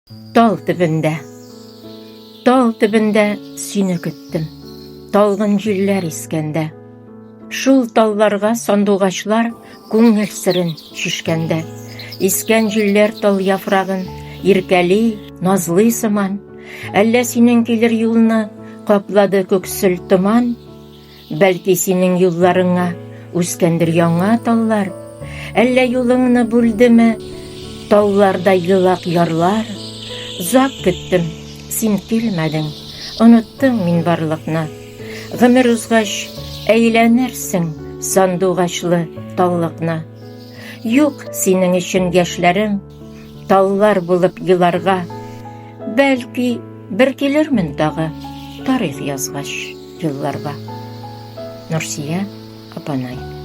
Тал төбендә сине көттем, талгын җилләр искәндә. Шул талларга сандугачлар күңел серен шишкәндә. Искән җилләр тал яфрагын иркәли, назлый сыман. Әллә синең килер юлны каплады күксел томан? Бәлки синең юлларыңа үскәндер яңа таллар? Әллә юлыңны бүлдеме тауларда йылак ярлар? Зак көттем, син килмәдең, оныттың мин барлыкны. Гомер узгач, әйләнерсең сандугачлы таллыкны. Юк синең өчен яшьләрем, таллар булып еларга. Бәлки, бер килермен тагы, тарих язгач елларга. Нурсия Апанай.